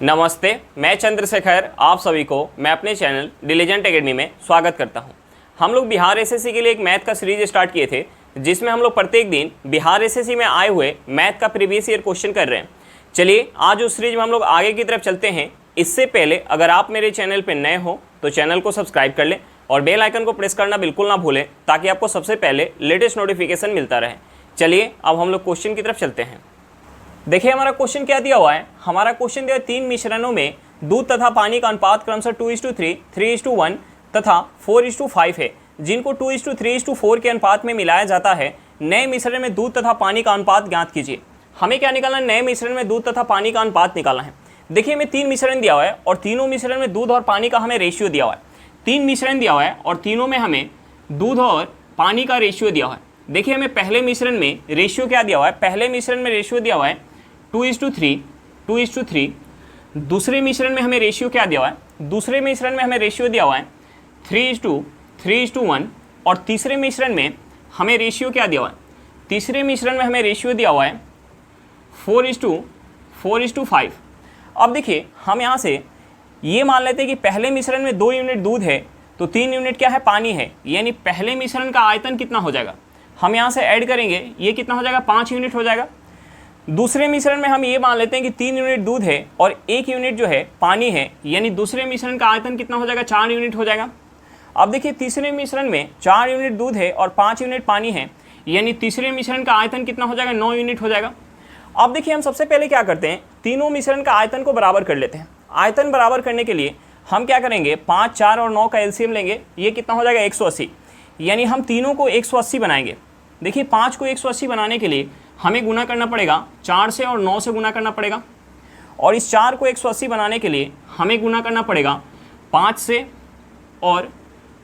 नमस्ते, मैं चंद्रशेखर आप सभी को मैं अपने चैनल डिलीजेंट एकेडमी में स्वागत करता हूं। हम लोग बिहार एसएससी के लिए एक मैथ का सीरीज स्टार्ट किए थे, जिसमें हम लोग प्रत्येक दिन बिहार एसएससी में आए हुए मैथ का प्रीवियस ईयर क्वेश्चन कर रहे हैं। चलिए आज उस सीरीज में हम लोग आगे की तरफ चलते हैं। इससे पहले अगर आप मेरे चैनल पर नए हो तो चैनल को सब्सक्राइब कर लें और बेल आइकन को प्रेस करना बिल्कुल ना भूलें, ताकि आपको सबसे पहले लेटेस्ट नोटिफिकेशन मिलता रहे। चलिए अब हम लोग क्वेश्चन की तरफ चलते हैं। देखिए हमारा क्वेश्चन क्या दिया हुआ है। हमारा क्वेश्चन दिया है 3 मिश्रणों में दूध तथा पानी का अनुपात क्रमशः 2:3, 3:1 तथा 4:5 है, जिनको 2:3, 4 के अनुपात में मिलाया जाता है। नए मिश्रण में दूध तथा पानी का अनुपात ज्ञात कीजिए। हमें क्या निकालना है? नए मिश्रण में दूध तथा पानी का अनुपात निकालना है। देखिए हमें 3 मिश्रण दिया हुआ है और तीनों मिश्रण में दूध और पानी का हमें रेशियो दिया हुआ है। 3 मिश्रण दिया हुआ है और तीनों में हमें दूध और पानी का रेशियो दिया हुआ है। देखिए हमें पहले मिश्रण में रेशियो क्या दिया हुआ है? पहले मिश्रण में रेशियो दिया हुआ है 2:3, दूसरे मिश्रण में हमें रेशियो क्या दिया हुआ है? दूसरे मिश्रण में हमें रेशियो दिया हुआ है 3:1 और तीसरे मिश्रण में हमें रेशियो क्या दिया हुआ है? तीसरे मिश्रण में हमें रेशियो दिया हुआ है 4:5। अब देखिए हम यहाँ से ये मान लेते हैं कि पहले मिश्रण में 2 यूनिट दूध है तो 3 यूनिट क्या है? पानी है। यानी पहले मिश्रण का आयतन कितना हो जाएगा? हम यहाँ से ऐड करेंगे, ये कितना हो जाएगा? 5 यूनिट हो जाएगा। दूसरे मिश्रण में हम ये मान लेते हैं कि 3 यूनिट दूध है और 1 यूनिट जो है पानी है, यानी दूसरे मिश्रण का आयतन कितना हो जाएगा? 4 यूनिट हो जाएगा। अब देखिए तीसरे मिश्रण में 4 यूनिट दूध है और 5 यूनिट पानी है, यानी तीसरे मिश्रण का आयतन कितना हो जाएगा? 9 यूनिट हो जाएगा। अब देखिए हम सबसे पहले क्या करते हैं, तीनों मिश्रण का आयतन को बराबर कर लेते हैं। आयतन बराबर करने के लिए हम क्या करेंगे? 5, 4 और 9 का एलसीएम लेंगे। ये कितना हो जाएगा? 180, यानी हम तीनों को 180 बनाएंगे। देखिए 5 को 180 बनाने के लिए हमें गुना करना पड़ेगा 4 से और 9 से गुना करना पड़ेगा, और इस 4 को 180 बनाने के लिए हमें गुना करना पड़ेगा 5 से और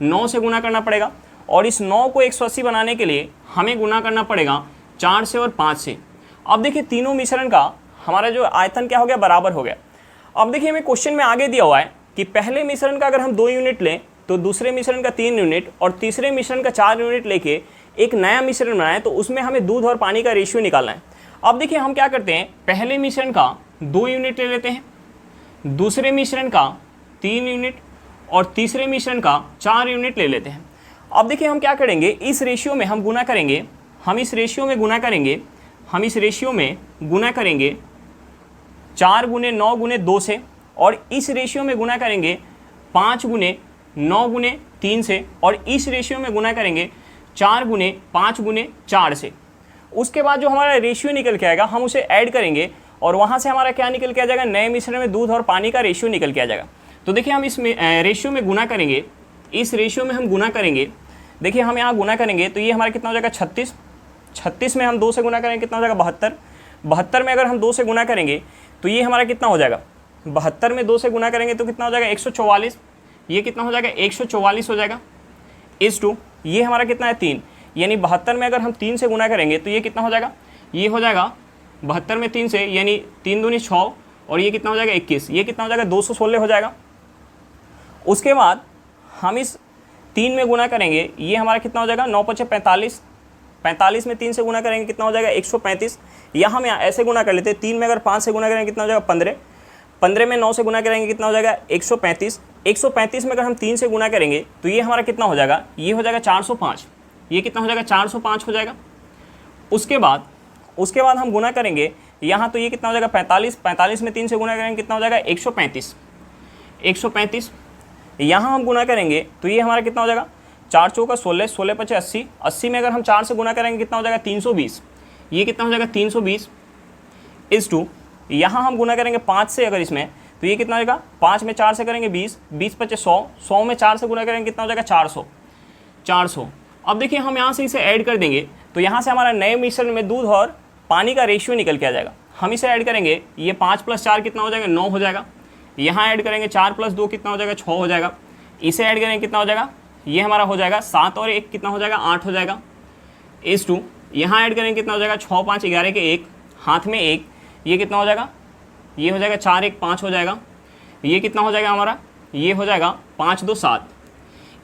9 से गुना करना पड़ेगा, और इस 9 को 180 बनाने के लिए हमें गुना करना पड़ेगा 4 से और 5 से। अब देखिए तीनों मिश्रण का हमारा जो आयतन क्या हो गया? बराबर हो गया। अब देखिए हमें क्वेश्चन में आगे दिया हुआ है कि पहले मिश्रण का अगर हम 2 यूनिट लें तो दूसरे मिश्रण का 3 यूनिट और तीसरे मिश्रण का 4 यूनिट लेके एक नया मिश्रण बनाए, तो उसमें हमें दूध और पानी का रेशियो निकालना है। अब देखिए हम क्या करते हैं, पहले मिश्रण का 2 यूनिट ले लेते हैं, दूसरे मिश्रण का 3 यूनिट और तीसरे मिश्रण का 4 यूनिट ले लेते हैं। अब देखिए हम क्या करेंगे, इस रेशियो में हम गुना करेंगे, हम इस रेशियो में गुना करेंगे 4 गुने 9 गुने 2 से, और इस रेशियो में गुना करेंगे 5 गुने 9 गुने 3 से, और इस रेशियो में गुना करेंगे 4 गुने 5 गुने 4 से। उसके बाद जो हमारा रेशियो निकल के आएगा हम उसे ऐड करेंगे, और वहाँ से हमारा क्या निकल के आ जाएगा? नए मिश्रण में दूध और पानी का रेशियो निकल के आ जाएगा। तो देखिए हम इस रेशियो में गुना करेंगे, इस रेशियो में हम गुना करेंगे। देखिए हम यहाँ गुना करेंगे तो ये हमारा कितना हो जाएगा? 36। 36 में हम 2 से गुना करेंगे, कितना हो जाएगा? 72। 72 में अगर हम 2 से गुना करेंगे तो ये हमारा कितना हो जाएगा? 72 में 2 से गुना करेंगे तो कितना हो जाएगा? 144। ये कितना हो जाएगा? 144 हो जाएगा। इस 2 ये हमारा कितना है? 3, यानी 72 में अगर हम 3 से गुना करेंगे तो ये कितना हो जाएगा? ये हो जाएगा 72 में 3 से, यानी 3 दूनी 6, और ये कितना हो जाएगा? 21। ये कितना हो जाएगा? 216 हो जाएगा। उसके बाद हम इस 3 में गुना करेंगे, ये हमारा कितना हो जाएगा? 9 × 5 = 45। 45 में 3 से गुना करेंगे कितना हो जाएगा? 135। या हम यहाँ ऐसे गुना कर लेते हैं, 3 में अगर 5 से गुना करेंगे कितना हो जाएगा? 15। 15 में 9 से गुना करेंगे कितना हो जाएगा? 135। 135 में अगर हम 3 से गुना करेंगे तो ये हमारा कितना हो जाएगा? ये हो जाएगा 405। ये कितना हो जाएगा? 405 हो जाएगा। उसके बाद हम गुना करेंगे यहाँ, तो ये कितना हो जाएगा? 45। 45 में 3 से गुना करेंगे कितना हो जाएगा? 135। 135 यहाँ हम गुना करेंगे तो ये हमारा कितना हो जाएगा? 4 चौका 16, 16 × 5 = 80। 80 में अगर हम 4 से गुना करेंगे कितना हो जाएगा? 320। ये कितना हो जाएगा? 320 इस 2। यहाँ हम गुना करेंगे 5 से अगर इसमें, तो ये कितना हो जाएगा? 5 में 4 से करेंगे 20, 20 × 5 = 100, 100 में 4 से गुना करेंगे कितना हो जाएगा? 400। 400। अब देखिए हम यहाँ से इसे ऐड कर देंगे तो यहाँ से हमारा नए मिश्रण में दूध और पानी का रेशियो निकल के आ जाएगा। हम इसे ऐड करेंगे, ये 5 + 4 कितना हो जाएगा? 9 हो जाएगा। यहाँ ऐड करेंगे 4 + 2 कितना हो जाएगा? 6 हो जाएगा। इसे ऐड करेंगे कितना हो जाएगा? ये हमारा हो जाएगा 7 और 1 कितना हो जाएगा? 8 हो जाएगा। इस 2 यहाँ ऐड करेंगे कितना हो जाएगा? 6 × 5 = 11 के 1, हाथ में 1, ये कितना हो जाएगा? ये हो जाएगा 4 × 1 = 5 हो जाएगा। ये कितना हो जाएगा हमारा? ये हो जाएगा 5 × 2 = 7।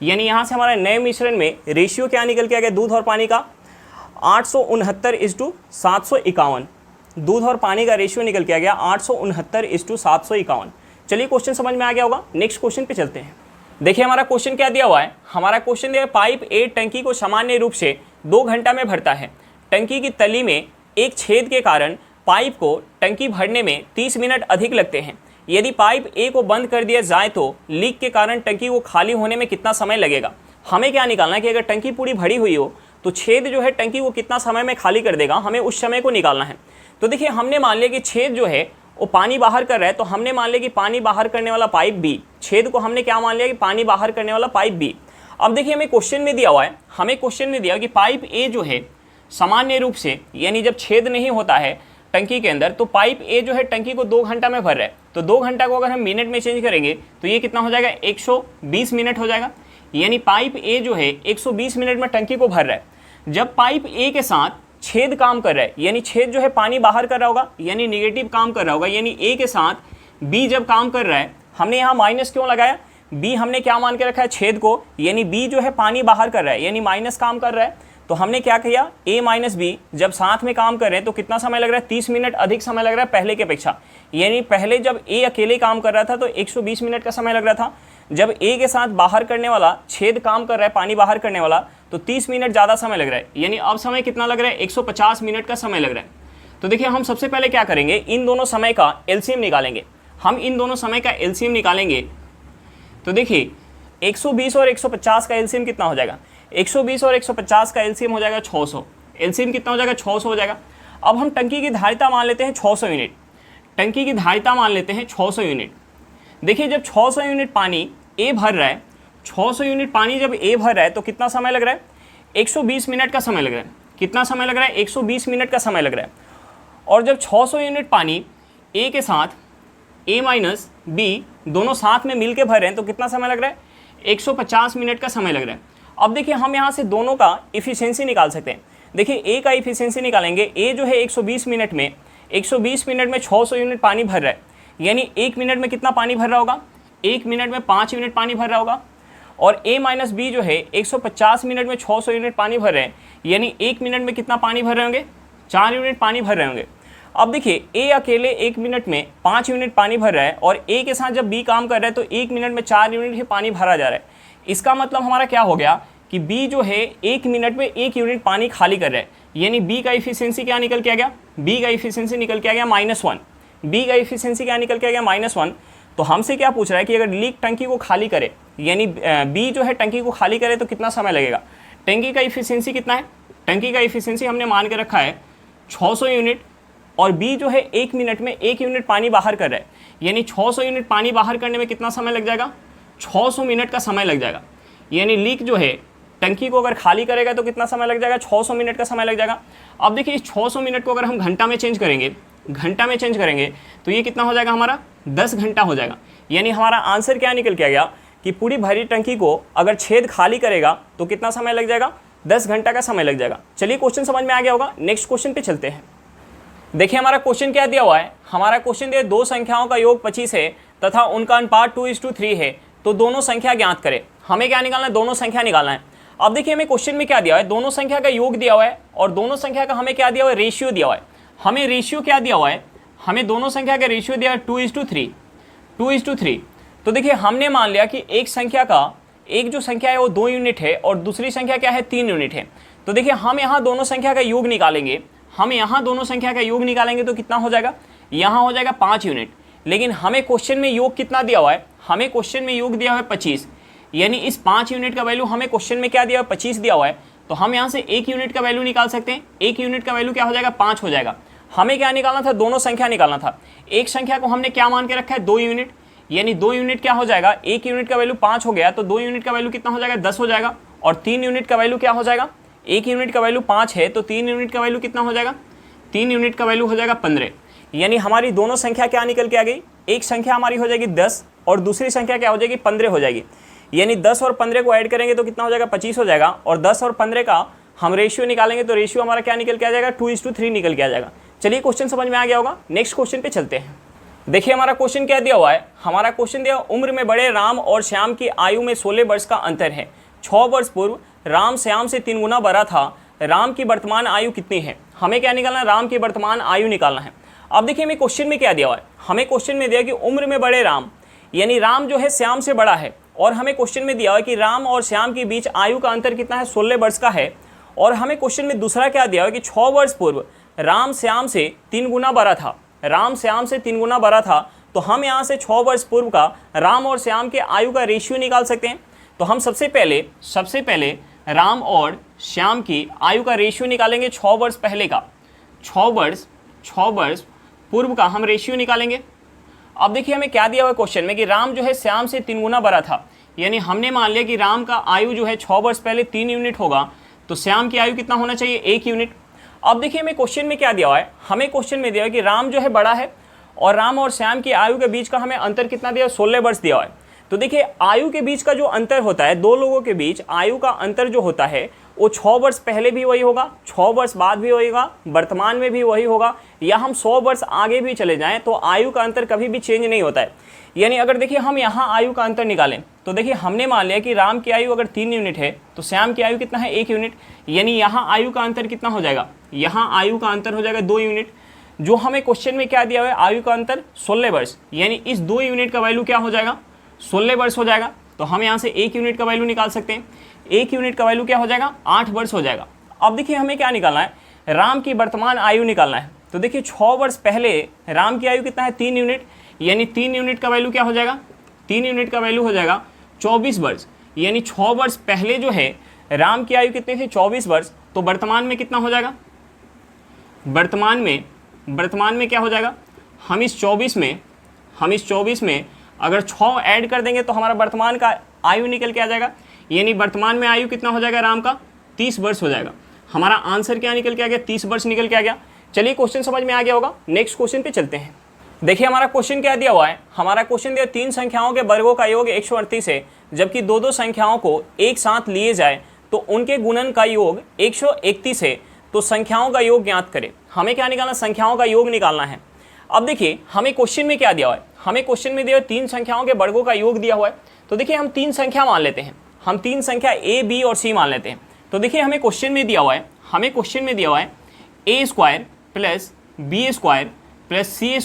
यानी यहाँ से हमारे नए मिश्रण में रेशियो क्या निकल के आ गया? दूध और पानी का 869:751। दूध और पानी का रेशियो निकल के आ गया 869:751। चलिए क्वेश्चन समझ में आ गया होगा, नेक्स्ट क्वेश्चन पे चलते हैं। देखिए हमारा क्वेश्चन क्या दिया हुआ है, हमारा क्वेश्चन दिया है पाइप ए टंकी को सामान्य रूप से 2 घंटा में भरता है। टंकी की तली में एक छेद के कारण पाइप को टंकी भरने में 30 मिनट अधिक लगते हैं। यदि पाइप ए को बंद कर दिया जाए तो लीक के कारण टंकी को खाली होने में कितना समय लगेगा। हमें क्या निकालना है कि अगर टंकी पूरी भरी हुई हो तो छेद जो है टंकी को कितना समय में खाली कर देगा, हमें उस समय को निकालना है। तो देखिए हमने मान लिया कि छेद जो है वो पानी बाहर कर रहा है, तो हमने मान लिया कि पानी बाहर करने वाला पाइप बी, छेद को हमने क्या मान लिया कि पानी बाहर करने वाला पाइप बी। अब देखिए हमें क्वेश्चन में दिया हुआ है, हमें क्वेश्चन में दिया कि पाइप ए जो है सामान्य रूप से, यानी जब छेद नहीं होता है टंकी के अंदर, तो पाइप ए जो है टंकी को 2 घंटा में भर रहा है। तो 2 घंटा को अगर हम मिनट में चेंज करेंगे तो ये कितना हो जाएगा, 120 मिनट हो जाएगा। यानी पाइप ए जो है 120 मिनट में टंकी को भर रहा है। जब पाइप ए के साथ छेद काम कर रहा है, यानी छेद जो है पानी बाहर कर रहा होगा, यानी निगेटिव काम कर रहा होगा, यानी ए के साथ बी जब काम कर रहा है, हमने यहाँ माइनस क्यों लगाया, बी हमने क्या मान के रखा है, छेद को, यानी बी जो है पानी बाहर कर रहा है, यानी माइनस काम कर रहा है। तो हमने क्या किया, ए माइनस बी जब साथ में काम कर रहे हैं तो कितना समय लग रहा है, 30 मिनट अधिक समय लग रहा है पहले की अपेक्षा। यानी पहले जब ए अकेले काम कर रहा था तो 120 मिनट का समय लग रहा था, जब ए के साथ बाहर करने वाला छेद काम कर रहा है, पानी बाहर करने वाला, तो 30 मिनट ज़्यादा समय लग रहा है। यानी अब समय कितना लग रहा है, 150 मिनट का समय लग रहा है। तो देखिए हम सबसे पहले क्या करेंगे, इन दोनों समय का एलसीएम निकालेंगे। हम इन दोनों समय का एलसीएम निकालेंगे तो देखिए 120 और 150 का एलसीएम कितना हो जाएगा, 120 और 150 का एलसीएम हो जाएगा 600। एलसीएम कितना हो जाएगा, 600 हो जाएगा। अब हम टंकी की धारिता मान लेते हैं 600 यूनिट, टंकी की धारिता मान लेते हैं 600 यूनिट। देखिए जब 600 यूनिट पानी ए भर रहा है, 600 यूनिट पानी जब ए भर रहा है तो कितना समय लग रहा है, 120 मिनट का समय लग रहा है। कितना समय लग रहा है, 120 मिनट का समय लग रहा है। और जब 600 यूनिट पानी ए के साथ ए माइनस बी दोनों साथ में मिल के भर रहे हैं तो कितना समय लग रहा है, 150 मिनट का समय लग रहा है। अब देखिए हम यहाँ से दोनों का इफिशियंसी निकाल सकते हैं। देखिए ए का इफिशियंसी निकालेंगे, ए जो है 120 मिनट में 600 यूनिट पानी भर रहा है, यानी 1 मिनट में कितना पानी भर रहा होगा, 1 मिनट में 5 यूनिट पानी भर रहा होगा। और ए माइनस बी जो है 150 मिनट में 600 यूनिट पानी भर रहे हैं, यानी 1 मिनट में कितना पानी भर रहे होंगे, 4 यूनिट पानी भर रहे होंगे। अब देखिए ए अकेले 1 मिनट में 5 यूनिट पानी भर रहा है और ए के साथ जब बी काम कर रहा है तो 1 मिनट में 4 यूनिट ही पानी भरा जा रहा है। इसका मतलब हमारा क्या हो गया कि बी जो है 1 मिनट में 1 यूनिट पानी खाली कर रहा है, यानी बी का इफिशियंसी क्या निकल के आ गया, बी का इफिशियंसी निकल के आ गया -1। बी का इफिशियंसी क्या निकल के आ गया, -1। तो हमसे क्या पूछ रहा है कि अगर लीक टंकी को खाली करे, यानी बी जो है टंकी को खाली करे तो कितना समय लगेगा। टंकी का इफिशियंसी कितना है, टंकी का इफिशियंसी हमने मान के रखा है 600 यूनिट, और बी जो है 1 मिनट में 1 यूनिट पानी बाहर कर रहा है, यानी 600 यूनिट पानी बाहर करने में कितना समय लग जाएगा, 600 मिनट का समय लग जाएगा। यानी लीक जो है टंकी को अगर खाली करेगा तो कितना समय लग जाएगा, 600 मिनट का समय लग जाएगा। अब देखिए इस 600 मिनट को अगर हम घंटा में चेंज करेंगे, घंटा में चेंज करेंगे तो ये कितना हो जाएगा, हमारा 10 घंटा हो जाएगा। यानी हमारा आंसर क्या निकल के आ गया कि पूरी भरी टंकी को अगर छेद खाली करेगा तो कितना समय लग जाएगा, 10 घंटा का समय लग जाएगा। चलिए क्वेश्चन समझ में आ गया होगा, नेक्स्ट क्वेश्चन पे चलते हैं। देखिए हमारा क्वेश्चन क्या दिया हुआ है, हमारा क्वेश्चन दिया 2 संख्याओं का योग 25 है तथा उनका अनुपात 2:3 है, तो दोनों संख्या ज्ञात करें। हमें क्या निकालना है, दोनों संख्या निकालना है। अब देखिए हमें क्वेश्चन में क्या दिया हुआ है, दोनों संख्या का योग दिया हुआ है और दोनों संख्या का हमें क्या दिया हुआ है, रेशियो दिया हुआ है। हमें रेशियो क्या दिया हुआ है, हमें दोनों संख्या का रेशियो दिया है 2:3। तो देखिए हमने मान लिया कि एक संख्या का, एक जो संख्या है वो 2 यूनिट है और दूसरी संख्या क्या है, 3 यूनिट है। तो देखिए हम यहाँ दोनों संख्या का योग निकालेंगे, हम यहाँ दोनों संख्या का योग निकालेंगे तो कितना हो जाएगा, यहाँ हो जाएगा 5 यूनिट। लेकिन हमें क्वेश्चन में योग कितना दिया हुआ है, हमें क्वेश्चन में योग दिया हुआ है 25, यानी इस 5 यूनिट का वैल्यू हमें क्वेश्चन में क्या दिया हुआ है, 25 दिया हुआ है। तो हम यहाँ से 1 यूनिट का वैल्यू निकाल सकते हैं। 1 यूनिट का वैल्यू क्या हो जाएगा, 5 हो जाएगा। हमें क्या निकालना था, दोनों संख्या निकालना था। एक संख्या को हमने क्या मान के रखा है, 2 यूनिट, यानी 2 यूनिट क्या हो जाएगा, 1 यूनिट का वैल्यू 5 हो गया तो 2 यूनिट का वैल्यू कितना हो जाएगा, 10 हो जाएगा। और 3 यूनिट का वैल्यू क्या हो जाएगा, 1 यूनिट का वैल्यू 5 है तो 3 यूनिट का वैल्यू कितना हो जाएगा, 3 यूनिट का वैल्यू हो जाएगा 15। यानी हमारी दोनों संख्या क्या निकल के आ गई, एक संख्या हमारी हो जाएगी 10 और दूसरी संख्या क्या हो जाएगी, 15 हो जाएगी। यानी 10 और 15 को ऐड करेंगे तो कितना हो जाएगा, 25 हो जाएगा। और 10 और 15 का हम रेशियो निकालेंगे तो रेशियो हमारा क्या निकल के आ जाएगा, 2:3 निकल के आ जाएगा। चलिए क्वेश्चन समझ में आ गया होगा, नेक्स्ट क्वेश्चन पे चलते हैं। देखिए हमारा क्वेश्चन क्या दिया हुआ है, हमारा क्वेश्चन दिया उम्र में बड़े राम और श्याम की आयु में 16 वर्ष का अंतर है। 6 वर्ष पूर्व राम श्याम से 3 गुना बड़ा था, राम की वर्तमान आयु कितनी है। हमें क्या निकालना है, राम की वर्तमान आयु निकालना है। अब देखिए हमें क्वेश्चन में क्या दिया हुआ है, हमें क्वेश्चन में दिया कि उम्र में बड़े राम, यानी राम जो है श्याम से बड़ा है, और हमें क्वेश्चन में दिया हुआ है कि राम और श्याम के बीच आयु का अंतर कितना है, 16 वर्ष का है। और हमें क्वेश्चन में दूसरा क्या दिया हुआ है कि 6 वर्ष पूर्व राम श्याम से 3 गुना बड़ा था, राम श्याम से 3 गुना बड़ा था। तो हम यहाँ से 6 वर्ष पूर्व का राम और श्याम के आयु का रेशियो निकाल सकते हैं। तो हम सबसे पहले राम और श्याम की आयु का रेशियो निकालेंगे 6 वर्ष पहले का, 6 वर्ष पूर्व का हम रेशियो निकालेंगे। अब देखिए हमें क्या दिया हुआ है क्वेश्चन में कि राम जो है श्याम से 3 गुना बड़ा था, यानी हमने मान लिया कि राम का आयु जो है 6 वर्ष पहले 3 यूनिट होगा, तो श्याम की आयु कितना होना चाहिए, 1 यूनिट। अब देखिए हमें क्वेश्चन में क्या दिया हुआ है, हमें क्वेश्चन में दिया हुआ है कि राम जो है बड़ा है और राम और श्याम की आयु के बीच का हमें अंतर कितना दिया, 16 वर्ष दिया हुआ है। तो देखिए आयु के बीच का जो अंतर होता है, दो लोगों के बीच आयु का अंतर जो होता है वो 6 वर्ष पहले भी वही होगा, 6 वर्ष बाद भी वही होगा, वर्तमान में भी वही होगा, या हम 100 वर्ष आगे भी चले जाएं तो आयु का अंतर कभी भी चेंज नहीं होता है। यानी अगर देखिए हम यहाँ आयु का अंतर निकालें तो देखिए हमने मान लिया कि राम की आयु अगर 3 यूनिट है तो श्याम की आयु कितना है, 1 यूनिट। यानी यहाँ आयु का अंतर कितना हो जाएगा, यहाँ आयु का अंतर हो जाएगा 2 यूनिट। जो हमें क्वेश्चन में क्या दिया हुआ है, आयु का अंतर 16 वर्ष, यानी इस 2 यूनिट का वैल्यू क्या हो जाएगा, 16 वर्ष हो जाएगा। तो हम यहाँ से 1 यूनिट का वैल्यू निकाल सकते हैं, 1 यूनिट का वैल्यू क्या हो जाएगा, 8 वर्ष हो जाएगा। अब देखिए हमें क्या निकालना है, राम की वर्तमान आयु निकालना है। तो देखिए 6 वर्ष पहले राम की आयु कितना है, 3 यूनिट, यानी 3 यूनिट का वैल्यू क्या हो जाएगा, 3 यूनिट का वैल्यू हो जाएगा 24 वर्ष। यानी 6 वर्ष पहले जो है राम की आयु कितनी थी, 24 वर्ष। तो वर्तमान में कितना हो जाएगा, वर्तमान में क्या हो जाएगा, हम इस 24 में अगर 6 ऐड कर देंगे तो हमारा वर्तमान का आयु निकल के आ जाएगा। यानी वर्तमान में आयु कितना हो जाएगा राम का, 30 वर्ष हो जाएगा। हमारा आंसर क्या निकल के आ गया, 30 वर्ष निकल के आ गया। चलिए क्वेश्चन समझ में आ गया होगा, नेक्स्ट क्वेश्चन पे चलते हैं। देखिए हमारा क्वेश्चन क्या दिया हुआ है, हमारा क्वेश्चन दिया 3 संख्याओं के वर्गों का योग 138 है, जबकि 2 संख्याओं को एक साथ लिए जाए तो उनके गुणन का योग 131 है। तो संख्याओं का योग ज्ञात करें। हमें क्या निकालना, संख्याओं का योग निकालना है। अब देखिए हमें क्वेश्चन में क्या दिया हुआ है, हमें क्वेश्चन में दिया 3 संख्याओं के वर्गों का योग दिया हुआ है। तो देखिए हम 3 संख्या मान लेते हैं, हम 3 संख्या a, b और c मान लेते हैं। तो देखिए हमें क्वेश्चन में दिया हुआ है, a square plus b square plus c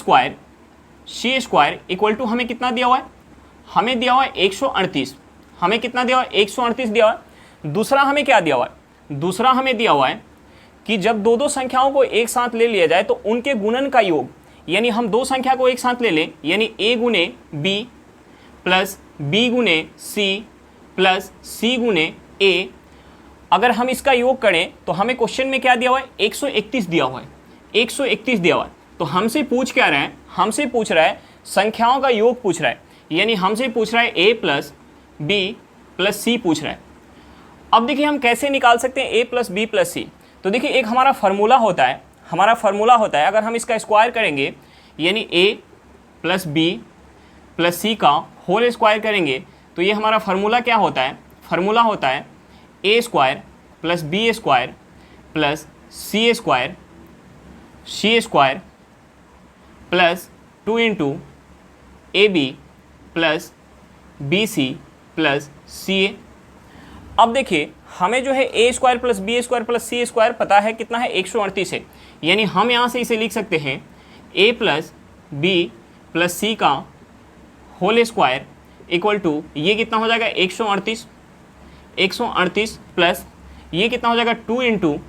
square equal to हमें कितना दिया हुआ है, हमें दिया हुआ है 138। हमें कितना दिया हुआ है, 138 दिया हुआ है। दूसरा हमें क्या दिया हुआ है, दूसरा हमें दिया हुआ है कि जब 2 संख्याओं को एक साथ ले लिया जाए तो उनके गुणन का योग, यानी हम 2 संख्या को एक साथ ले लें, यानी a गुने b प्लस b गुने c प्लस c गुने a, अगर हम इसका योग करें तो हमें क्वेश्चन में क्या दिया हुआ है, 131 दिया हुआ है, 131 दिया हुआ है। तो हमसे पूछ क्या रहा है, हमसे पूछ रहा है संख्याओं का योग पूछ रहा है, यानी हमसे पूछ रहा है a plus b plus c पूछ रहा है। अब देखिए हम कैसे निकाल सकते हैं a plus b plus c। तो देखिए एक हमारा फार्मूला होता है, अगर हम इसका स्क्वायर करेंगे, यानी a plus b plus c का होल स्क्वायर करेंगे तो ये हमारा फार्मूला क्या होता है, फार्मूला होता है a square plus b square plus c square plus 2 into ab plus bc plus ca। अब देखिए हमें जो है a square plus b square plus c square पता है कितना है, 138 है। यानी हम यहाँ से इसे लिख सकते हैं a plus b plus c का होल स्क्वायर इक्वल टू ये कितना हो जाएगा, 138 प्लस ये कितना हो जाएगा 2 into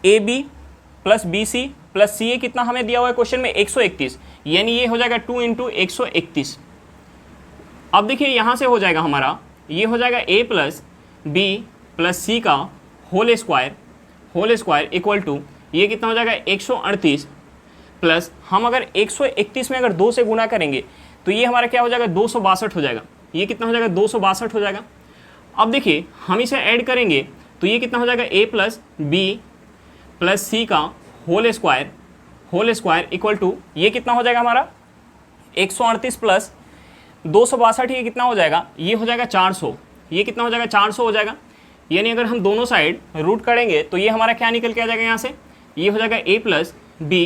A B plus B C plus C A कितना हमें दिया हुआ है क्वेश्चन में, 131, यानी ये हो जाएगा 2 इंटू 131। अब देखिए यहाँ से हो जाएगा हमारा, ये हो जाएगा a प्लस बी प्लस सी का होल स्क्वायर इक्वल टू ये कितना हो जाएगा 138 प्लस हम अगर 131 में अगर 2 से गुना करेंगे तो ये हमारा क्या हो जाएगा, 262 हो जाएगा। ये कितना हो जाएगा, 262 हो जाएगा। अब देखिए हम इसे ऐड करेंगे तो ये कितना हो जाएगा, a प्लस बी प्लस सी का होल स्क्वायर इक्वल टू ये कितना हो जाएगा हमारा 138 प्लस 262, ये कितना हो जाएगा, ये हो जाएगा 400। ये कितना हो जाएगा, 400 हो जाएगा। यानी अगर हम दोनों साइड रूट करेंगे तो ये हमारा क्या निकल के आ जाएगा, यहाँ से ये हो जाएगा a plus B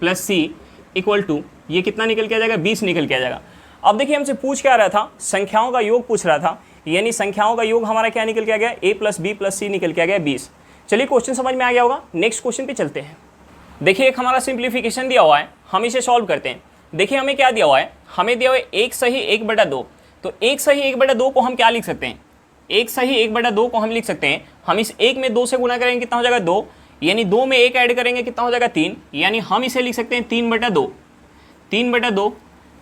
plus C equal to ये कितना निकल के आ जाएगा, 20 निकल के आ जाएगा। अब देखिए हमसे पूछ क्या रहा था, संख्याओं का योग पूछ रहा था, यानी संख्याओं का योग हमारा क्या निकल के आ गया, a प्लस बी प्लस सी निकल के आ गया 20। चलिए क्वेश्चन समझ में आ गया होगा, नेक्स्ट क्वेश्चन पे चलते हैं। देखिए एक हमारा सिंप्लीफिकेशन दिया हुआ है, हम इसे सॉल्व करते हैं। देखिए हमें क्या दिया हुआ है, हमें दिया हुआ है 1 सही 1/2। तो 1 सही 1/2 को हम क्या लिख सकते हैं, 1 सही 1/2 को हम लिख सकते हैं, हम इस 1 में 2 से गुना करेंगे कितना हो जाएगा 2, यानी 2 में 1 ऐड करेंगे कितना हो जाएगा 3, यानी हम इसे लिख सकते हैं 3/2। 3/2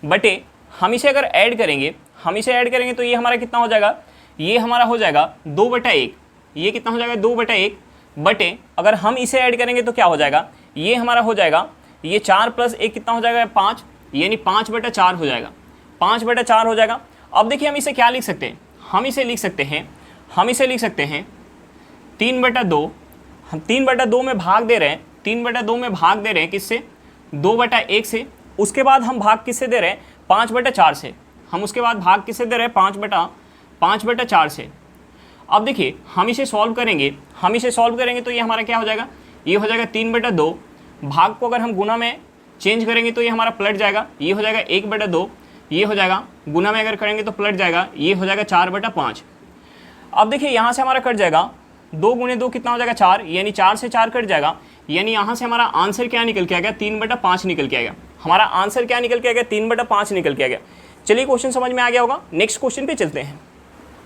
बटे हम इसे अगर ऐड करेंगे, हम इसे ऐड करेंगे तो ये हमारा कितना हो जाएगा, ये हमारा हो जाएगा 2/1। ये कितना हो जाएगा 2/1 बटे अगर हम इसे ऐड करेंगे तो क्या हो जाएगा, ये हमारा हो जाएगा, ये 4 + 1 कितना हो जाएगा 5, यानी 5/4 हो जाएगा, 5/4 हो जाएगा। अब देखिए हम इसे क्या लिख सकते हैं, हम इसे लिख सकते हैं 3/2। हम 3/2 में भाग दे रहे हैं, 3/2 में भाग दे रहे हैं किससे, 2/1 से। उसके बाद हम भाग किससे दे रहे हैं, 5/4 से। हम उसके बाद भाग किससे दे रहे हैं, 5/4 से। अब देखिए हम इसे सॉल्व करेंगे, तो ये हमारा क्या हो जाएगा, ये हो जाएगा 3/2। भाग को अगर हम गुना में चेंज करेंगे तो ये हमारा पलट जाएगा, ये हो जाएगा 1/2। ये हो जाएगा गुना में अगर करेंगे तो पलट जाएगा, ये हो जाएगा 4/5। अब देखिए यहाँ से हमारा कट जाएगा, 2 × 2 कितना हो जाएगा 4, यानी 4 से 4 कट जाएगा, यानी यहाँ से हमारा आंसर क्या निकल के आ गया, 3/5 निकल के आ गया। हमारा आंसर क्या निकल के आ गया, 3/5 निकल के आ गया। चलिए क्वेश्चन समझ में आ गया होगा, नेक्स्ट क्वेश्चन पे चलते हैं।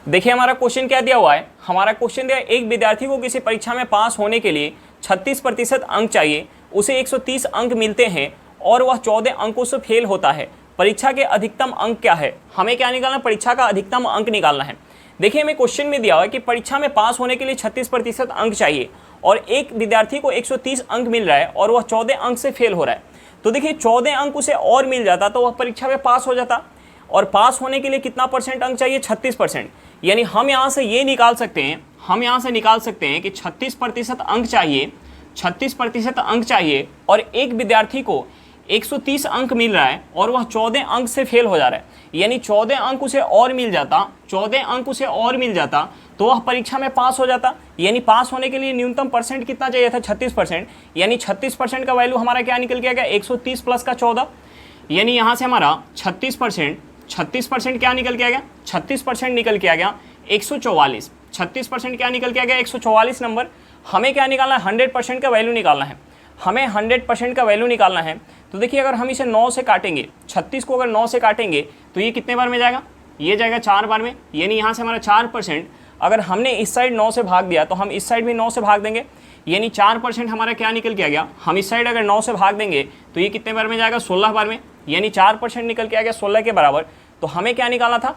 देखिए हमारा क्वेश्चन क्या दिया हुआ है, हमारा क्वेश्चन दिया है एक विद्यार्थी को किसी परीक्षा में पास होने के लिए 36% अंक चाहिए, उसे 130 अंक मिलते हैं और वह 14 अंकों से फेल होता है। परीक्षा के अधिकतम अंक क्या है, हमें क्या निकालना, परीक्षा का अधिकतम अंक निकालना है। देखिए हमें क्वेश्चन में दिया हुआ है कि परीक्षा में पास होने के लिए 36% अंक चाहिए और एक विद्यार्थी को 130 अंक मिल रहा है और वह 14 अंक से फेल हो रहा है। तो देखिए 14 अंक उसे और मिल जाता तो वह परीक्षा में पास हो जाता, और पास होने के लिए कितना % अंक चाहिए, 36%। यानी हम यहाँ से ये निकाल सकते हैं, कि 36% अंक चाहिए, 36% अंक चाहिए और एक विद्यार्थी को 130 अंक मिल रहा है और वह 14 अंक से फेल हो जा रहा है। यानी 14 अंक उसे और मिल जाता, तो वह परीक्षा में पास हो जाता। यानी पास होने के लिए न्यूनतम % कितना चाहिए था, 36%। यानी 36% का वैल्यू हमारा क्या निकल के आ गया, 130 + का 14, यानी यहाँ से हमारा 36% क्या निकल के आ गया, 36% निकल के आ गया 144। 36% क्या निकल के आ गया, 144 नंबर। हमें क्या निकालना है, 100% का वैल्यू निकालना है, हमें 100% का वैल्यू निकालना है। तो देखिए अगर हम इसे 9 से काटेंगे, 36 को अगर 9 से काटेंगे तो ये कितने बार में जाएगा, ये जाएगा 4 बार में। यानी यहाँ से हमारा 4%, अगर हमने इस साइड 9 से भाग दिया तो हम इस साइड भी 9 से भाग देंगे, यानी 4% हमारा क्या निकल के आ गया। हम इस साइड अगर 9 से भाग देंगे तो ये कितने बार में जाएगा, 16 बार में। यानी 4% निकल के आ गया 16 के बराबर। तो हमें क्या निकालना था,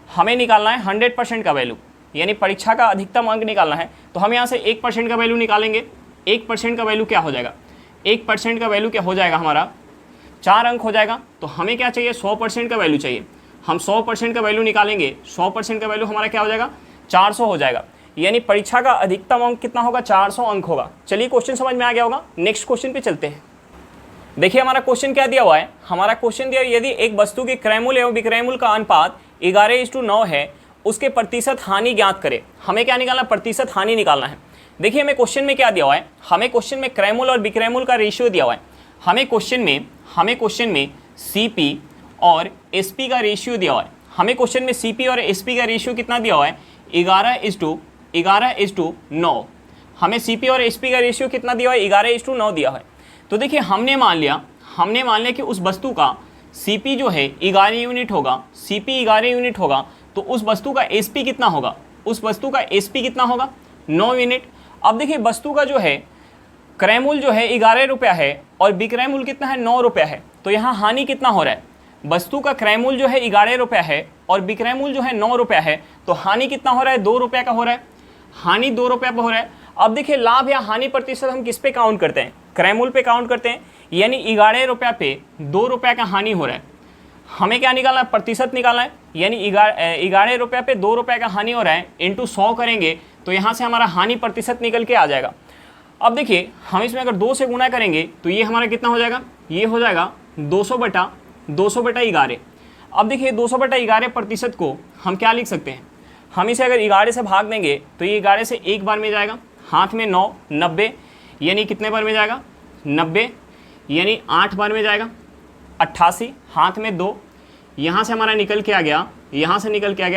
हमें निकालना है 100% का वैल्यू, यानी परीक्षा का अधिकतम अंक निकालना है। तो हम यहाँ से 1% का वैल्यू निकालेंगे। 1% का वैल्यू क्या हो जाएगा, 1% का वैल्यू क्या हो जाएगा, हमारा 4 अंक हो जाएगा। तो हमें क्या चाहिए, 100% का वैल्यू चाहिए। हम 100% का वैल्यू निकालेंगे, 100% का वैल्यू हमारा क्या हो जाएगा, 400 हो जाएगा। यानी परीक्षा का अधिकतम अंक कितना होगा, 400 अंक होगा। चलिए क्वेश्चन समझ में आ गया होगा, नेक्स्ट क्वेश्चन पे चलते हैं। देखिए हमारा क्वेश्चन क्या दिया हुआ है, हमारा क्वेश्चन दिया है यदि एक वस्तु के क्रयमूल्य एवं विक्रयमूल्य का अनुपात 11:9 है, उसके प्रतिशत हानि ज्ञात करें। हमें क्या निकालना, प्रतिशत हानि निकालना है। देखिए हमें क्वेश्चन में क्या दिया हुआ है, हमें क्वेश्चन में क्रयमूल्य और विक्रयमूल्य का रेशियो दिया हुआ है। हमें क्वेश्चन में CP और SP का रेशियो दिया हुआ है। हमें क्वेश्चन में CP और SP का रेशियो कितना दिया हुआ है, 11:9। हमें CP और SP का रेशियो कितना दिया हुआ है, 11:9 दिया है। तो देखिए हमने मान लिया कि उस वस्तु का CP जो है 11 यूनिट होगा, CP 11 यूनिट होगा, तो उस वस्तु का SP कितना होगा, 9 यूनिट। अब देखिए वस्तु का जो है क्रयमूल्य जो है 11 रुपया है और विक्रयमूल्य कितना है, 9 रुपया है। तो यहाँ हानि कितना हो रहा है, वस्तु का क्रयमूल्य जो है 11 रुपया है और विक्रयमूल्य जो है 9 रुपया है, तो हानि कितना हो रहा है, 2 रुपये का हो रहा है। हानि 2 रुपये पर हो रहा है। अब देखिए लाभ या हानि प्रतिशत हम किस पे काउंट करते हैं, क्रयमूल्य पे काउंट करते हैं। यानी 11 रुपया पे 2 रुपये का हानि हो रहा है। हमें क्या निकालना है, प्रतिशत निकालना है। यानी 11 रुपये पे 2 रुपये का हानि हो रहा है, इंटू 100 करेंगे तो यहाँ से हमारा हानि प्रतिशत निकल के आ जाएगा। अब देखिए हम इसमें अगर 2 से गुना करेंगे तो ये हमारा कितना हो जाएगा, ये हो जाएगा 200/11। अब देखिए 200/11 प्रतिशत को हम क्या लिख सकते हैं, हम इसे अगर 11 से भाग देंगे तो ये 11 से एक बार में जाएगा, हाथ में 9, 90, यानी कितने बार में जाएगा, 90, यानी 8 बार में जाएगा। 88, हाथ में 2, यहाँ से हमारा निकल के आ गया,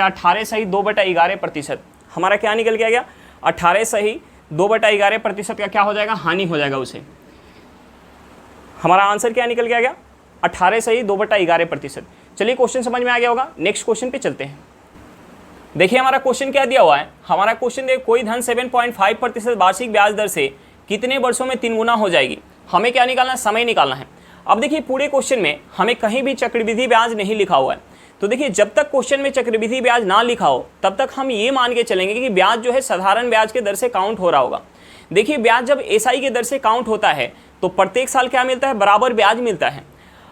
18 सही 2/11 प्रतिशत। हमारा क्या निकल के आ गया, 18 सही 2/11% का क्या हो जाएगा, हानि हो जाएगा उसे। हमारा आंसर क्या निकल के आ गया, 18 सही 2/11%। चलिए क्वेश्चन समझ में आ गया होगा, नेक्स्ट क्वेश्चन पे चलते हैं। देखिए हमारा क्वेश्चन क्या दिया हुआ है, हमारा क्वेश्चन देखिए कोई धन 7.5% वार्षिक ब्याज दर से कितने वर्षों में 3 गुना हो जाएगी। हमें क्या निकालना है, समय निकालना है। अब देखिए पूरे क्वेश्चन में हमें कहीं भी चक्रवृद्धि ब्याज नहीं लिखा हुआ है, तो देखिए जब तक क्वेश्चन में चक्रवृद्धि ब्याज ना लिखा हो तब तक हम ये मान के चलेंगे कि ब्याज जो है साधारण ब्याज के दर से काउंट हो रहा होगा। देखिए ब्याज जब एसआई के दर से काउंट होता है तो प्रत्येक साल क्या मिलता है, बराबर ब्याज मिलता है।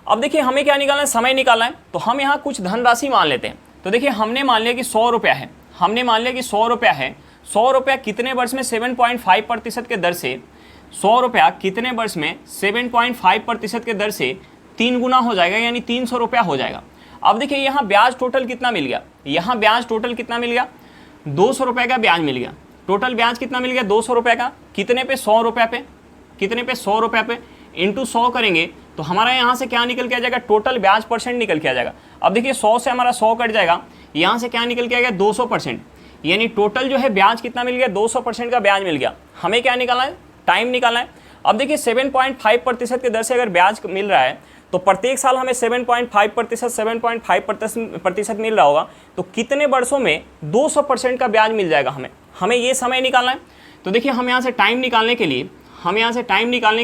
अब देखिए हमें क्या निकालना है, समय निकालना है। तो हम यहाँ कुछ धनराशि मान लेते हैं। तो देखिए हमने मान लिया कि 100 रुपया है, हमने मान लिया कि 100 रुपया है। 100 रुपया कितने वर्ष में 7.5% के दर से, 100 रुपया कितने वर्ष में 7.5% के दर से 3 गुना हो जाएगा, यानी 300 रुपया हो जाएगा। अब देखिए यहाँ ब्याज टोटल कितना मिल गया, यहाँ ब्याज टोटल कितना मिल गया, 200 रुपये का ब्याज मिल गया। टोटल ब्याज कितना मिल गया, 200 रुपये का। कितने पे, 100 रुपये पे, कितने पे, 100 रुपये पे इंटू 100 करेंगे तो हमारा यहाँ से क्या निकल के आ जाएगा, टोटल ब्याज परसेंट निकल के आ जाएगा। अब देखिए 100 से हमारा 100 कट जाएगा, यहाँ से क्या निकल के आ गया, 200%, यानी टोटल जो है ब्याज कितना मिल गया, 200% का ब्याज मिल गया। हमें क्या निकालना है, टाइम निकालना है। अब देखिए 7.5% के दर से अगर ब्याज मिल रहा है तो प्रत्येक साल हमें 7.5% मिल रहा होगा, तो कितने वर्षों में 200% का ब्याज मिल जाएगा हमें ये समय निकालना है। तो देखिए हम यहाँ से टाइम निकालने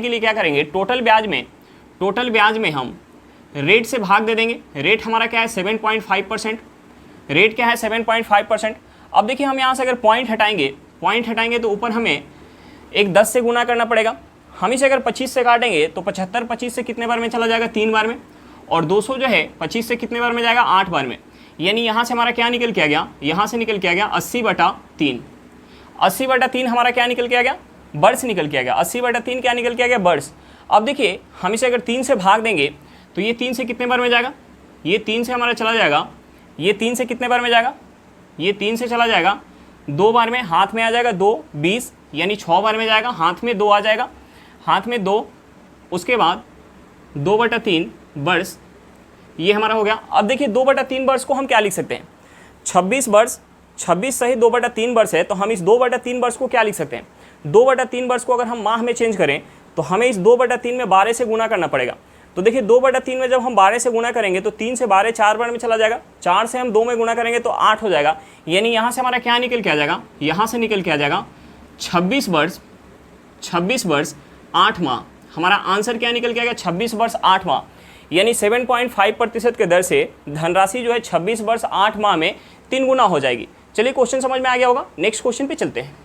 के लिए क्या करेंगे, टोटल ब्याज में हम रेट से भाग दे देंगे। रेट हमारा क्या है, 7.5%। रेट क्या है, 7.5%। अब देखिए हम यहाँ से अगर पॉइंट हटाएंगे तो ऊपर हमें एक 10 से गुना करना पड़ेगा। हम इसे अगर 25 से काटेंगे तो 75 25 से कितने बार में चला जाएगा, 3 बार में। और 200 जो है 25 से कितने बार में जाएगा, 8 बार में। यानी यहाँ से हमारा क्या निकल के आ गया, यहाँ से निकल के आ गया 80/3। 80/3 हमारा क्या निकल के आ गया, वर्ष निकल के आ गया। 80/3 क्या निकल के आ गया, वर्ष। अब देखिए हम इसे अगर 3 से भाग देंगे तो ये 3 से कितने बार में जाएगा, ये 3 से हमारा चला जाएगा, ये 3 से कितने बार में जाएगा, ये 3 से चला जाएगा 2 बार में। हाथ में आ जाएगा 2, 20, यानी 6 बार में जाएगा। हाथ में 2 आ जाएगा, हाथ में 2, उसके बाद 2/3 वर्ष, ये हमारा हो गया। अब देखिए 2/3 वर्ष को हम क्या लिख सकते हैं, 26 वर्ष। 26 सही 2/3 वर्ष है, तो हम इस 2/3 वर्ष को क्या लिख सकते हैं, 2/3 वर्ष को अगर हम माह में चेंज करें तो हमें इस 2/3 में 12 से गुना करना पड़ेगा। तो देखिए 2/3 में जब हम 12 से गुना करेंगे तो 3 से 12 4 बार में चला जाएगा। 4 से हम 2 में गुना करेंगे तो 8 हो जाएगा। यानी यहाँ से हमारा क्या निकल के आ जाएगा, यहाँ से निकल के आ जाएगा 26 वर्ष 8 माह। हमारा आंसर क्या निकल के आएगा, 26 वर्ष 8 माह। यानी 7.5% के दर से धनराशि जो है 26 वर्ष 8 माह में 3 गुना हो जाएगी। चलिए क्वेश्चन समझ में आ गया होगा, नेक्स्ट क्वेश्चन पे चलते हैं।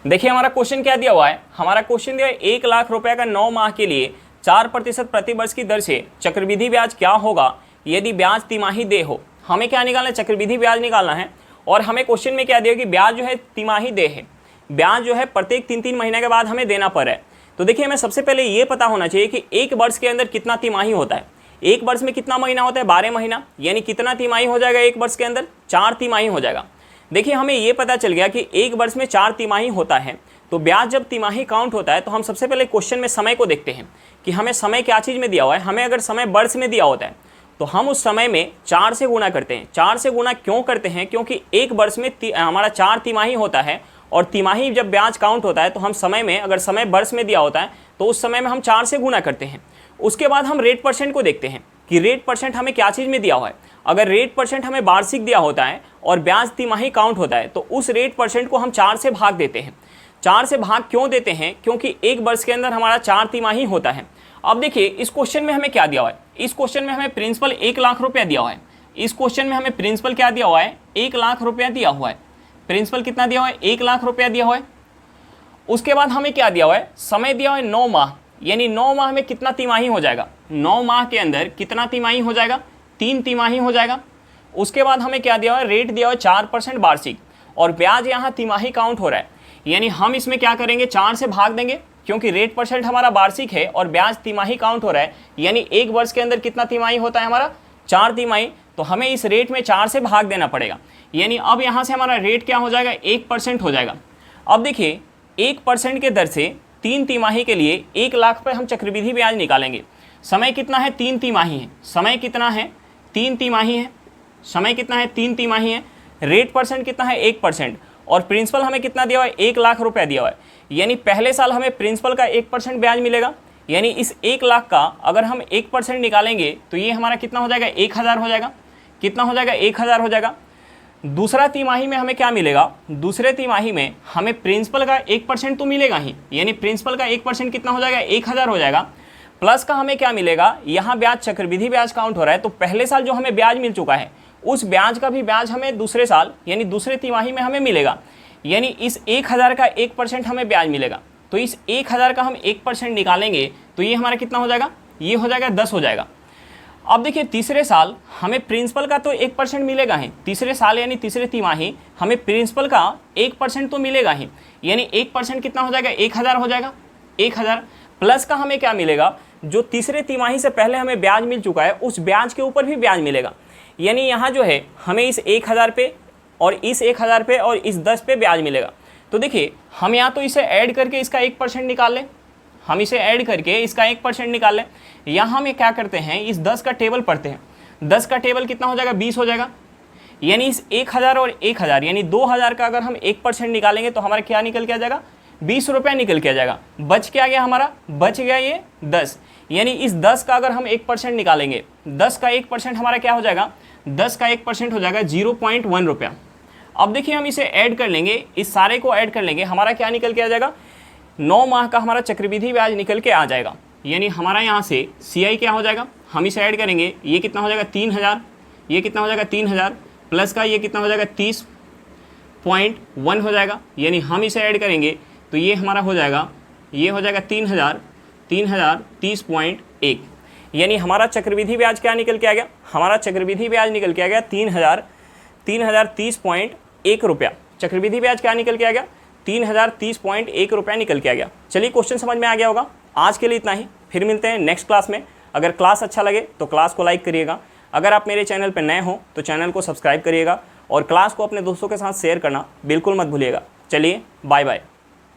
देखिए हमारा क्वेश्चन क्या दिया हुआ है, हमारा क्वेश्चन दिया है 1 लाख रुपए का 9 माह के लिए 4% प्रति वर्ष की दर से चक्रवृद्धि ब्याज क्या होगा यदि ब्याज तिमाही दे हो। हमें क्या निकालना है, चक्रवृद्धि ब्याज निकालना है। और हमें क्वेश्चन में क्या दिया कि ब्याज जो है तिमाही दे है, ब्याज जो है प्रत्येक 3-3 महीने के बाद हमें देना पड़ रहा है। तो देखिए हमें सबसे पहले ये पता होना चाहिए कि एक वर्ष के अंदर कितना तिमाही होता है। एक वर्ष में कितना महीना होता है, 12 महीना, यानी कितना तिमाही हो जाएगा एक वर्ष के अंदर, 4 तिमाही हो जाएगा। देखिए हमें ये पता चल गया कि एक वर्ष में 4 तिमाही होता है, तो ब्याज जब तिमाही काउंट होता है तो हम सबसे पहले क्वेश्चन में समय को देखते हैं कि हमें समय क्या चीज़ में दिया हुआ है। हमें अगर समय वर्ष में दिया होता है तो हम उस समय में 4 से गुना करते हैं। 4 से गुना क्यों करते हैं, क्योंकि एक वर्ष में हमारा 4 तिमाही होता है, और तिमाही जब ब्याज काउंट होता है तो हम समय में, अगर समय वर्ष में दिया होता है तो उस समय में हम 4 से गुना करते हैं। उसके बाद हम रेट परसेंट को देखते हैं कि रेट परसेंट हमें क्या चीज़ में दिया हुआ है। अगर रेट परसेंट हमें वार्षिक दिया होता है और ब्याज तिमाही काउंट होता है तो उस रेट परसेंट को हम 4 से भाग देते हैं। 4 से भाग क्यों देते हैं, क्योंकि एक वर्ष के अंदर हमारा 4 तिमाही होता है। अब देखिए इस क्वेश्चन में हमें क्या दिया हुआ है, इस क्वेश्चन में हमें प्रिंसिपल 1 लाख रुपया दिया हुआ है। इस क्वेश्चन में हमें प्रिंसिपल क्या दिया हुआ है, 1 लाख रुपया दिया हुआ है। प्रिंसिपल कितना दिया हुआ है, 1 लाख रुपया दिया हुआ है। उसके बाद हमें क्या दिया हुआ है, समय दिया हुआ है 9 माह, यानी 9 माह में कितना तिमाही हो जाएगा, 9 माह के अंदर कितना तिमाही हो जाएगा, 3 तिमाही हो जाएगा। उसके बाद हमें क्या दिया हुआ है, रेट दिया हुआ है 4% वार्षिक, और ब्याज यहाँ तिमाही काउंट हो रहा है, यानी हम इसमें क्या करेंगे, 4 से भाग देंगे, क्योंकि रेट परसेंट हमारा वार्षिक है और ब्याज तिमाही काउंट हो रहा है। यानी एक वर्ष के अंदर कितना तिमाही होता है हमारा, 4 तिमाही, तो हमें इस रेट में 4 से भाग देना पड़ेगा। यानी अब यहाँ से हमारा रेट क्या हो जाएगा, 1% हो जाएगा। अब देखिए 1% के दर से 3 तिमाही के लिए 1 लाख पर हम चक्रवृद्धि ब्याज निकालेंगे। समय कितना है, 3 तिमाही है। समय कितना है, 3 तिमाही है। समय कितना है, 3 तिमाही है। रेट परसेंट कितना है, 1%। और प्रिंसिपल हमें कितना दिया हुआ है, 1 लाख रुपया दिया हुआ है। यानी पहले साल हमें प्रिंसिपल का 1% ब्याज मिलेगा। यानी इस 1 लाख का अगर हम 1% निकालेंगे तो ये हमारा कितना हो जाएगा, 1000 हो जाएगा। कितना हो जाएगा, 1000 हो जाएगा। दूसरा तिमाही में हमें क्या मिलेगा, दूसरे तिमाही में हमें प्रिंसिपल का 1% तो मिलेगा ही, यानी प्रिंसिपल का 1% कितना हो जाएगा, 1000 हो जाएगा। प्लस का हमें क्या मिलेगा, यहाँ ब्याज चक्रवृद्धि ब्याज काउंट हो रहा है, तो पहले साल जो हमें ब्याज मिल चुका है उस ब्याज का भी ब्याज हमें दूसरे साल यानी दूसरे तिमाही में हमें मिलेगा। यानी इस 1000 का 1% हमें ब्याज मिलेगा। तो इस 1000 का हम 1% निकालेंगे तो ये हमारा कितना हो जाएगा, ये हो जाएगा 10 हो जाएगा। अब देखिए तीसरे साल हमें प्रिंसिपल का तो 1% मिलेगा ही, तीसरे साल यानी तीसरे तिमाही हमें प्रिंसिपल का 1% तो मिलेगा ही। यानी 1% कितना हो जाएगा, 1000 हो जाएगा। 1000 प्लस का हमें क्या मिलेगा, जो तीसरे तिमाही से पहले हमें ब्याज मिल चुका है उस ब्याज के ऊपर भी ब्याज मिलेगा। यानी यहाँ जो है हमें इस 1000 पे और इस 1000 पे और इस 10 पे ब्याज मिलेगा। तो देखिए हम यहाँ तो इसे ऐड करके इसका 1% निकाल लें, हम इसे ऐड करके इसका 1% निकाल लें। यहाँ हम क्या करते हैं, इस 10 का टेबल पढ़ते हैं। 10 का टेबल कितना हो जाएगा, 20 हो जाएगा। यानी इस 1000 और 1000 यानी 2000 का अगर हम 1% निकालेंगे तो हमारा क्या निकल के आ जाएगा, 20 रुपया निकल के आ जाएगा। बच क्या गया हमारा, बच गया ये 10। यानी इस 10 का अगर हम 1% निकालेंगे, 10 का 1% हमारा क्या हो जाएगा, 10 का 1% हो जाएगा 0.1 रुपया। अब देखिए हम इसे ऐड कर लेंगे, इस सारे को ऐड कर लेंगे, हमारा क्या निकल के आ जाएगा, 9 माह का हमारा चक्रवृद्धि ब्याज निकल के आ जाएगा। यानी हमारा यहाँ से CI क्या हो जाएगा, हम इसे ऐड करेंगे, ये कितना हो जाएगा 3000, ये कितना हो जाएगा 3000 प्लस का ये कितना हो जाएगा 30.1 हो जाएगा। यानी हम इसे ऐड करेंगे तो ये हमारा हो जाएगा, ये हो जाएगा 3000 30,030.1। यानी हमारा चक्रवृद्धि ब्याज क्या निकल के आ गया, हमारा चक्रवृद्धि ब्याज निकल के आ गया 3030 रुपया। चक्रवृद्धि ब्याज क्या निकल के आ गया, 3030.1 रुपया निकल के आ गया। चलिए क्वेश्चन समझ में आ गया होगा। आज के लिए इतना ही, फिर मिलते हैं नेक्स्ट क्लास में। अगर क्लास अच्छा लगे तो क्लास को लाइक करिएगा। अगर आप मेरे चैनल पर नए हो तो चैनल को सब्सक्राइब करिएगा और क्लास को अपने दोस्तों के साथ शेयर करना बिल्कुल मत भूलिएगा। चलिए बाय बाय।